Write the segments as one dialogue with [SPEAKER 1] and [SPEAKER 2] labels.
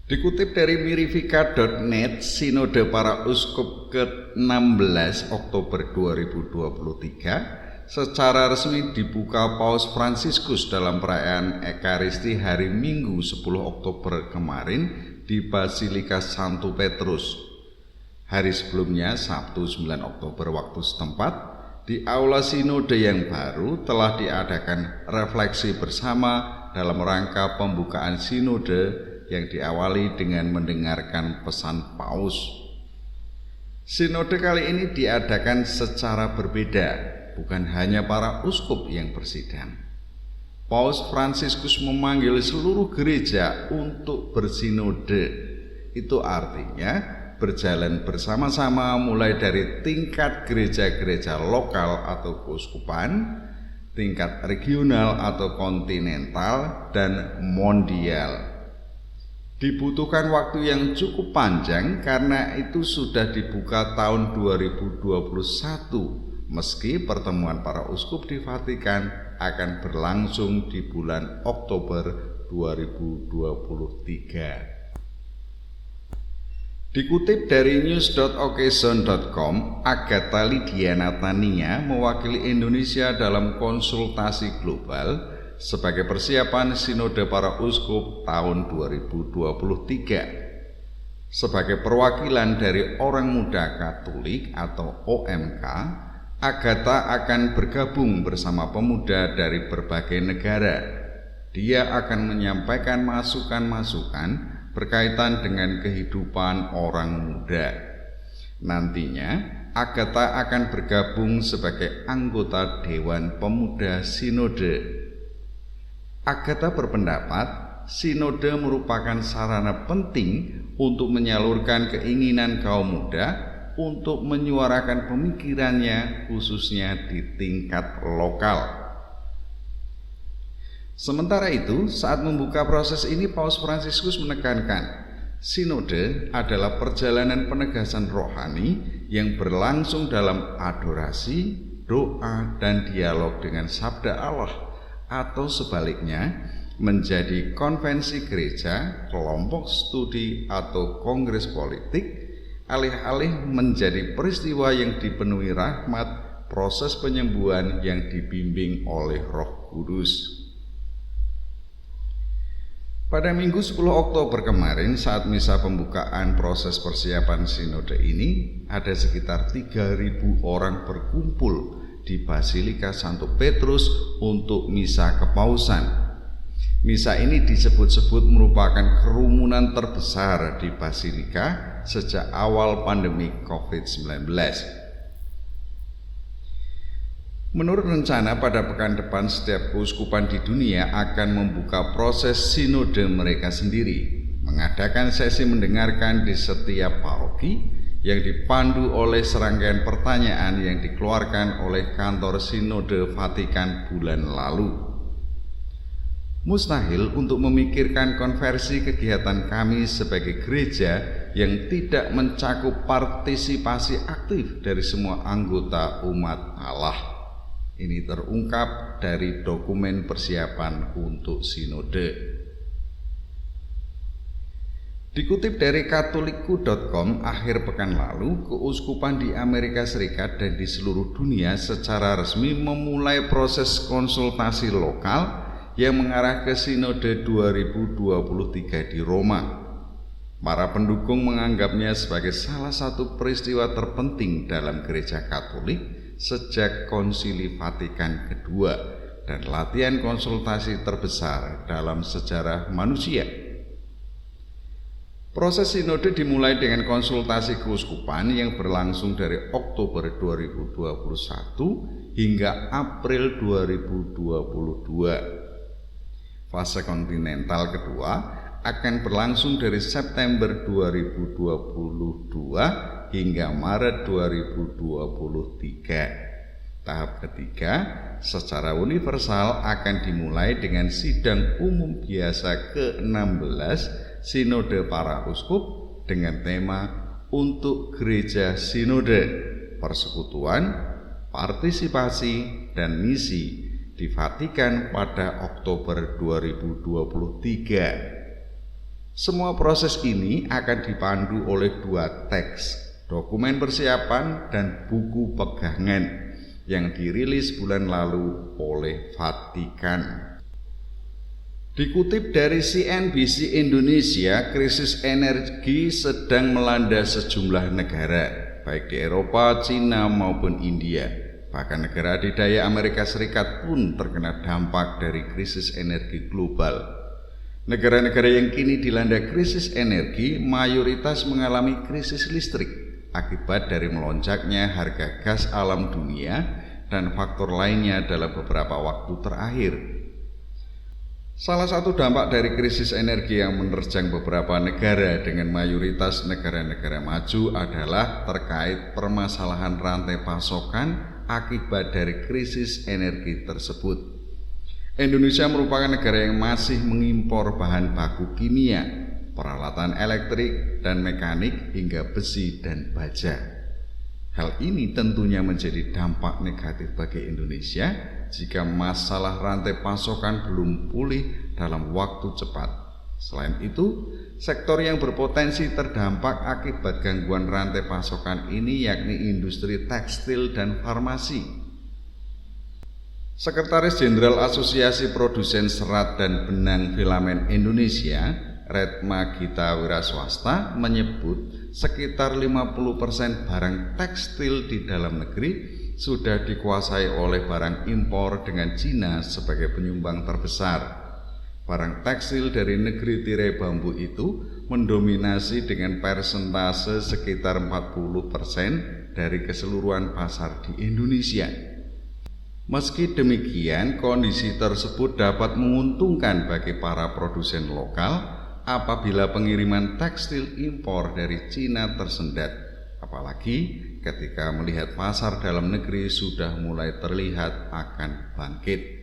[SPEAKER 1] Dikutip dari mirifica.net, Sinode Para Uskup ke-16 Oktober 2023 secara resmi dibuka Paus Fransiskus dalam perayaan Ekaristi hari Minggu 10 Oktober kemarin di Basilika Santo Petrus. Hari sebelumnya, Sabtu 9 Oktober waktu setempat, di Aula Sinode yang baru telah diadakan refleksi bersama dalam rangka pembukaan Sinode yang diawali dengan mendengarkan pesan Paus. Sinode kali ini diadakan secara berbeda, bukan hanya para uskup yang bersidang. Paus Fransiskus memanggil seluruh gereja untuk bersinode. Itu artinya berjalan bersama-sama mulai dari tingkat gereja-gereja lokal atau keuskupan, tingkat regional atau kontinental, dan mondial. Dibutuhkan waktu yang cukup panjang karena itu sudah dibuka tahun 2021, meski pertemuan para uskup di Vatikan akan berlangsung di bulan Oktober 2023. Dikutip dari news.occasion.com, Agatha Lydia Natania mewakili Indonesia dalam konsultasi global sebagai persiapan Sinode Para Uskup tahun 2023. Sebagai perwakilan dari Orang Muda Katolik atau OMK, Agatha akan bergabung bersama pemuda dari berbagai negara. Dia akan menyampaikan masukan-masukan berkaitan dengan kehidupan orang muda. Nantinya, Agatha akan bergabung sebagai anggota Dewan Pemuda Sinode. Agatha berpendapat Sinode merupakan sarana penting untuk menyalurkan keinginan kaum muda untuk menyuarakan pemikirannya khususnya di tingkat lokal. Sementara itu, saat membuka proses ini, Paus Fransiskus menekankan Sinode adalah perjalanan penegasan rohani yang berlangsung dalam adorasi, doa, dan dialog dengan sabda Allah, atau sebaliknya menjadi konvensi gereja, kelompok studi, atau kongres politik, alih-alih menjadi peristiwa yang dipenuhi rahmat, proses penyembuhan yang dibimbing oleh Roh Kudus. Pada Minggu 10 Oktober kemarin, saat misa pembukaan proses persiapan sinode ini, ada sekitar 3.000 orang berkumpul di Basilika Santo Petrus untuk misa kepausan. Misa ini disebut-sebut merupakan kerumunan terbesar di Basilika sejak awal pandemi COVID-19. Menurut rencana, pada pekan depan setiap keuskupan di dunia akan membuka proses sinode mereka sendiri, mengadakan sesi mendengarkan di setiap paroki yang dipandu oleh serangkaian pertanyaan yang dikeluarkan oleh kantor Sinode Vatikan bulan lalu. Mustahil untuk memikirkan konversi kegiatan kami sebagai gereja yang tidak mencakup partisipasi aktif dari semua anggota umat Allah. Ini terungkap dari dokumen persiapan untuk sinode. Dikutip dari katoliku.com, akhir pekan lalu, keuskupan di Amerika Serikat dan di seluruh dunia secara resmi memulai proses konsultasi lokal yang mengarah ke Sinode 2023 di Roma. Para pendukung menganggapnya sebagai salah satu peristiwa terpenting dalam Gereja Katolik sejak Konsili Vatikan II dan latihan konsultasi terbesar dalam sejarah manusia. Proses sinode dimulai dengan konsultasi keuskupan yang berlangsung dari Oktober 2021 hingga April 2022. Fase kontinental kedua akan berlangsung dari September 2022 hingga Maret 2023. Tahap ketiga secara universal akan dimulai dengan sidang umum biasa ke-16 Sinode Para Uskup dengan tema Untuk Gereja Sinode, Persekutuan, Partisipasi, dan Misi di Vatikan pada Oktober 2023. Semua proses ini akan dipandu oleh 2 teks, dokumen persiapan dan buku pegangan yang dirilis bulan lalu oleh Vatikan. Dikutip dari CNBC Indonesia, krisis energi sedang melanda sejumlah negara, baik di Eropa, Cina maupun India. Bahkan negara adidaya Amerika Serikat pun terkena dampak dari krisis energi global. Negara-negara yang kini dilanda krisis energi mayoritas mengalami krisis listrik akibat dari melonjaknya harga gas alam dunia dan faktor lainnya dalam beberapa waktu terakhir. Salah satu dampak dari krisis energi yang menerjang beberapa negara dengan mayoritas negara-negara maju adalah terkait permasalahan rantai pasokan akibat dari krisis energi tersebut. Indonesia merupakan negara yang masih mengimpor bahan baku kimia, peralatan elektrik dan mekanik hingga besi dan baja. Hal ini tentunya menjadi dampak negatif bagi Indonesia jika masalah rantai pasokan belum pulih dalam waktu cepat. Selain itu, sektor yang berpotensi terdampak akibat gangguan rantai pasokan ini yakni industri tekstil dan farmasi. Sekretaris Jenderal Asosiasi Produsen Serat dan Benang Filamen Indonesia, Retma Gita Wiraswasta, menyebut sekitar 50% barang tekstil di dalam negeri sudah dikuasai oleh barang impor dengan Cina sebagai penyumbang terbesar. Barang tekstil dari negeri tirai bambu itu mendominasi dengan persentase sekitar 40% dari keseluruhan pasar di Indonesia. Meski demikian, kondisi tersebut dapat menguntungkan bagi para produsen lokal apabila pengiriman tekstil impor dari Cina tersendat, apalagi ketika melihat pasar dalam negeri sudah mulai terlihat akan bangkit.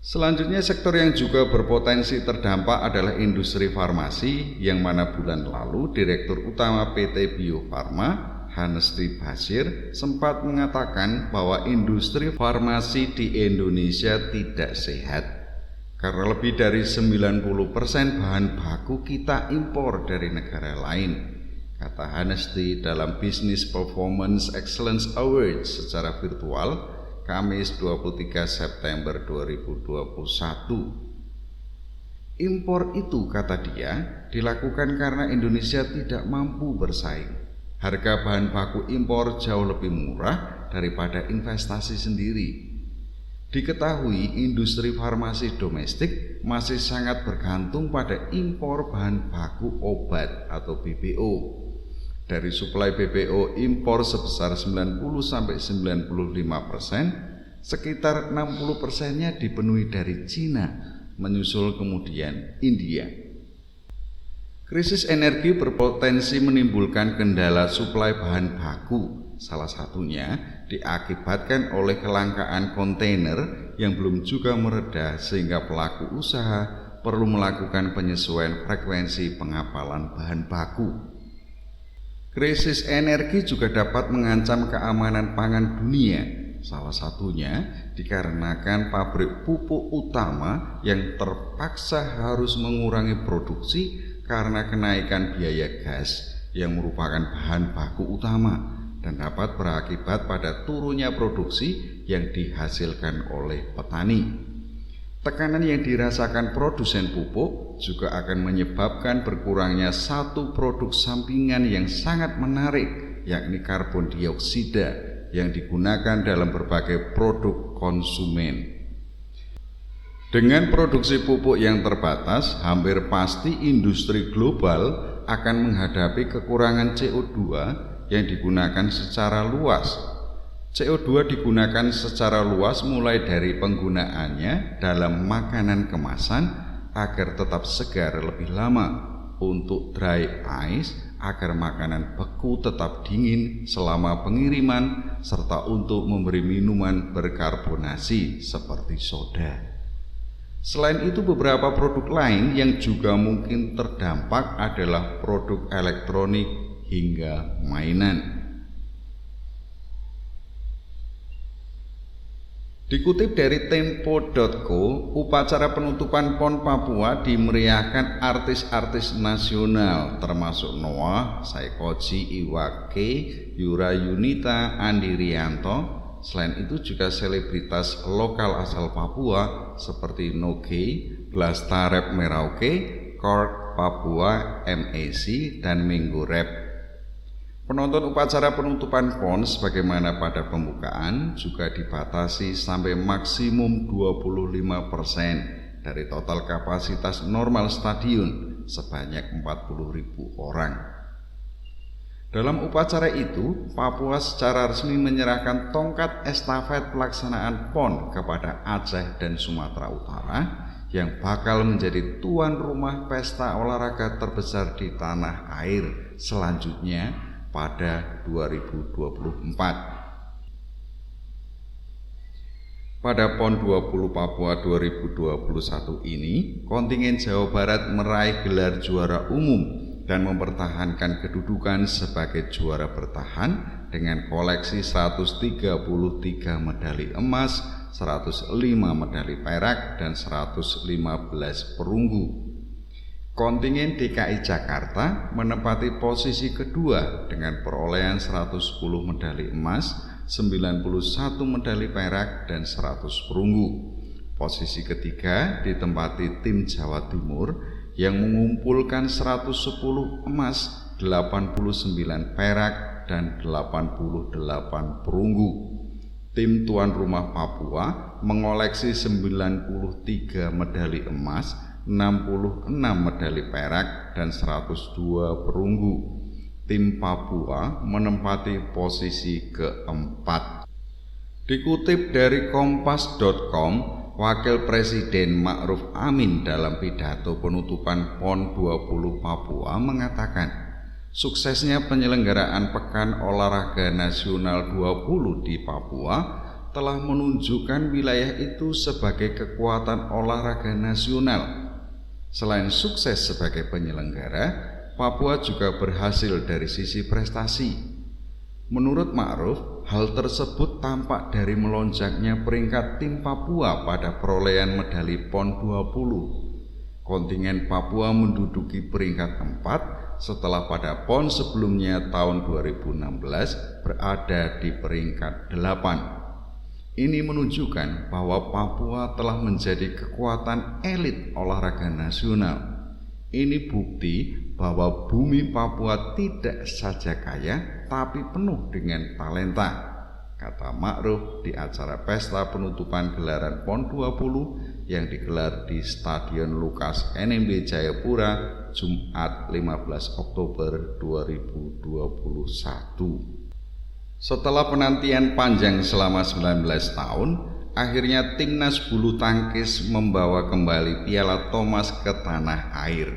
[SPEAKER 1] Selanjutnya, sektor yang juga berpotensi terdampak adalah industri farmasi, yang mana bulan lalu Direktur Utama PT Bio Farma Hanesti Basir sempat mengatakan bahwa industri farmasi di Indonesia tidak sehat karena lebih dari 90% bahan baku kita impor dari negara lain, kata Hanesti dalam Business Performance Excellence Awards secara virtual Kamis 23 September 2021. Impor itu, kata dia, dilakukan karena Indonesia tidak mampu bersaing. Harga bahan baku impor jauh lebih murah daripada investasi sendiri. Diketahui industri farmasi domestik masih sangat bergantung pada impor bahan baku obat atau BPO. Dari suplai BPO impor sebesar 90-95%, sekitar 60%-nya dipenuhi dari Cina, menyusul kemudian India. Krisis energi berpotensi menimbulkan kendala suplai bahan baku, salah satunya diakibatkan oleh kelangkaan kontainer yang belum juga mereda sehingga pelaku usaha perlu melakukan penyesuaian frekuensi pengapalan bahan baku. Krisis energi juga dapat mengancam keamanan pangan dunia, salah satunya dikarenakan pabrik pupuk utama yang terpaksa harus mengurangi produksi karena kenaikan biaya gas yang merupakan bahan baku utama dan dapat berakibat pada turunnya produksi yang dihasilkan oleh petani. Tekanan yang dirasakan produsen pupuk juga akan menyebabkan berkurangnya satu produk sampingan yang sangat menarik, yakni karbon dioksida yang digunakan dalam berbagai produk konsumen. Dengan produksi pupuk yang terbatas, hampir pasti industri global akan menghadapi kekurangan CO2 yang digunakan secara luas. CO2 digunakan secara luas mulai dari penggunaannya dalam makanan kemasan agar tetap segar lebih lama, untuk dry ice agar makanan beku tetap dingin selama pengiriman, serta untuk memberi minuman berkarbonasi seperti soda. Selain itu, beberapa produk lain yang juga mungkin terdampak adalah produk elektronik hingga mainan. Dikutip dari tempo.co, upacara penutupan PON Papua dimeriahkan artis-artis nasional termasuk Noah, Saikoji Iwake, Yura Yunita, Andi Rianto. Selain itu juga selebritas lokal asal Papua seperti Noge, Blasta Rap Merauke, Kork Papua, MAC, dan Minggu Rap. Penonton upacara penutupan PON sebagaimana pada pembukaan juga dibatasi sampai maksimum 25% dari total kapasitas normal stadion sebanyak 40.000 orang. Dalam upacara itu, Papua secara resmi menyerahkan tongkat estafet pelaksanaan PON kepada Aceh dan Sumatera Utara yang bakal menjadi tuan rumah pesta olahraga terbesar di tanah air selanjutnya pada 2024. Pada PON 20 Papua 2021 ini, kontingen Jawa Barat meraih gelar juara umum dan mempertahankan kedudukan sebagai juara bertahan dengan koleksi 133 medali emas, 105 medali perak, dan 115 perunggu. Kontingen DKI Jakarta menempati posisi kedua dengan perolehan 110 medali emas, 91 medali perak, dan 100 perunggu. Posisi ketiga ditempati tim Jawa Timur yang mengumpulkan 110 emas, 89 perak, dan 88 perunggu. Tim tuan rumah Papua mengoleksi 93 medali emas, 66 medali perak, dan 102 perunggu. Tim Papua menempati posisi keempat. Dikutip dari kompas.com, Wakil Presiden Ma'ruf Amin dalam pidato penutupan PON 20 Papua mengatakan, suksesnya penyelenggaraan Pekan Olahraga Nasional 20 di Papua telah menunjukkan wilayah itu sebagai kekuatan olahraga nasional. Selain sukses sebagai penyelenggara, Papua juga berhasil dari sisi prestasi. Menurut Ma'ruf, hal tersebut tampak dari melonjaknya peringkat tim Papua pada perolehan medali PON 20. Kontingen Papua menduduki peringkat 4 setelah pada PON sebelumnya tahun 2016 berada di peringkat 8. Ini menunjukkan bahwa Papua telah menjadi kekuatan elit olahraga nasional. Ini bukti bahwa bumi Papua tidak saja kaya, tapi penuh dengan talenta, kata Ma'ruf di acara pesta penutupan gelaran PON 20 yang digelar di Stadion Lukas NMB Jayapura, Jumat 15 Oktober 2021. Setelah penantian panjang selama 19 tahun, akhirnya timnas bulu tangkis membawa kembali Piala Thomas ke tanah air.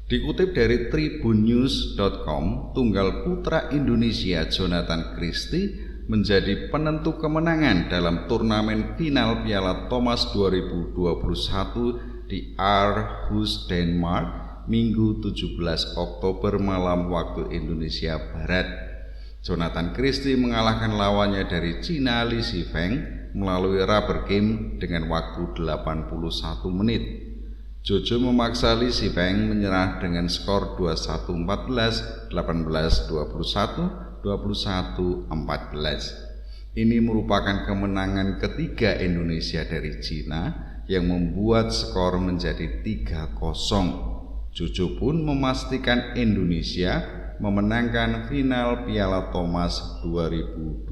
[SPEAKER 1] Dikutip dari tribunnews.com, tunggal putra Indonesia Jonathan Christie menjadi penentu kemenangan dalam turnamen final Piala Thomas 2021 di Aarhus, Denmark, Minggu 17 Oktober malam waktu Indonesia Barat. Jonathan Christie mengalahkan lawannya dari Cina Li Shifeng melalui rubber game dengan waktu 81 menit. Jojo memaksa Li Shifeng menyerah dengan skor 21-14, 18-21, 21-14. Ini merupakan kemenangan ketiga Indonesia dari Cina yang membuat skor menjadi 3-0. Jojo pun memastikan Indonesia memenangkan final Piala Thomas 2021.